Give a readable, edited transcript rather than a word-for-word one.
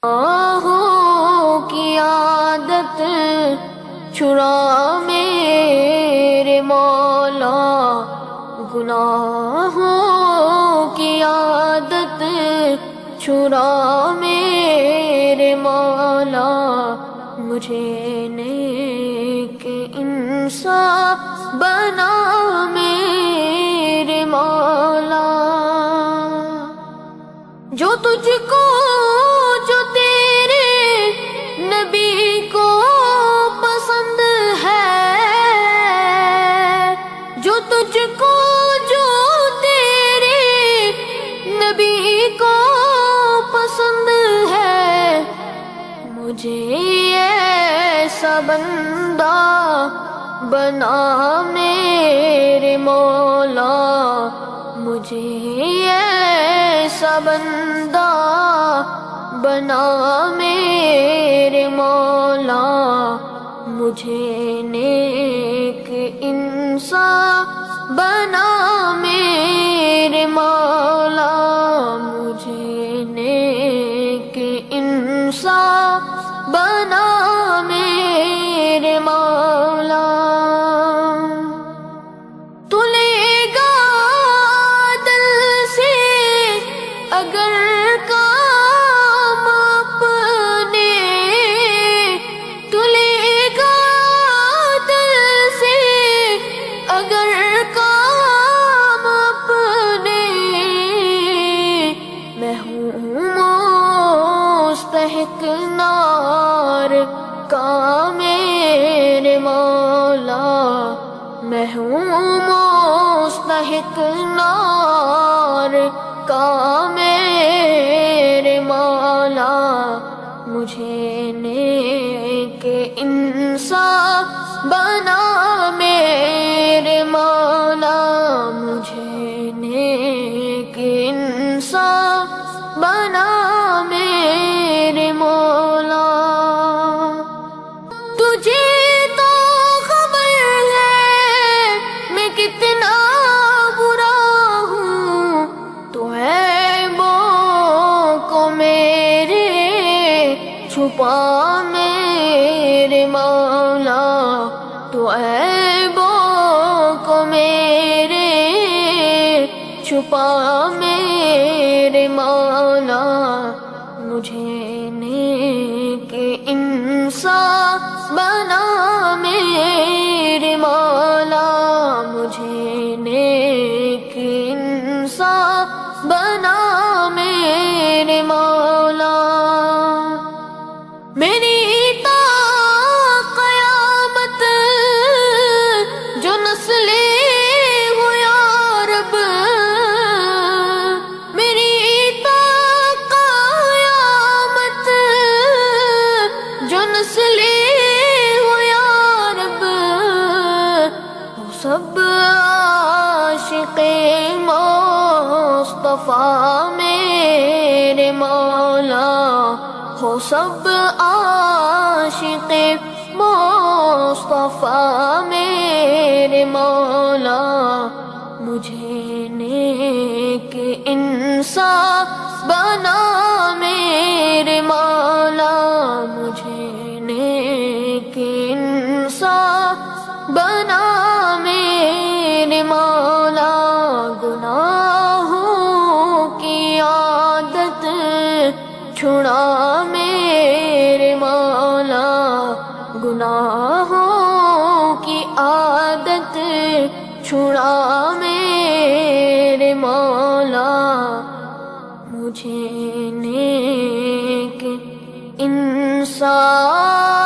گناہوں کی عادت چھڑا میرے مولا، گناہوں کی عادت چھڑا میرے مولا، مجھے نیک انسان بنا میرے مولا، جو تجھ کو جو تیرے نبی کو پسند ہے، جو تجھ کو جو تیرے نبی کو پسند ہے، مجھے ایسا بندہ بنا میرے مولا، مجھے ایسا بندہ بنا میرے مولا، مجھے نیک انسان بنا میرے مولا، مجھے نیک انسان بنا میرے مولا۔ تو لے گا دل سے اگر کام اپنے، تو لے گا دل سے اگر کام اپنے، میں ہوں مستحق نار کا میرے مولا، میں ہوں مستحق نار کا میرے مولا، مجھے نیک انسان بنا میرے مولا، مجھے نیک انسان بنا میرے مولا۔ تجھے تو خبر ہے میں کتنا برا ہوں، تو عیبوں کو میرے چھپا میرے مولا، تو عیبوں کو میرے چھپا میرے مولا، مجھے نیک انسان بنا میرے مولا، مجھے نیک انسان بنا میرے مولا۔ میری تا قیامت جو نسلیں ہو یا رب، میری تا قیامت جو نسلیں ہو یا رب، وہ سب عاشق مصطفیٰ میرے مولا، ہو سب عاشق مصطفیٰ میرے مولا، مجھے نیک انسان بنا میرے مولا، مجھے نیک انسان بنا میرے مولا، گناہوں کی عادت چھڑا میرے مولا، گناہوں کی عادت چھڑا میرے مولا، مجھے نیک انسان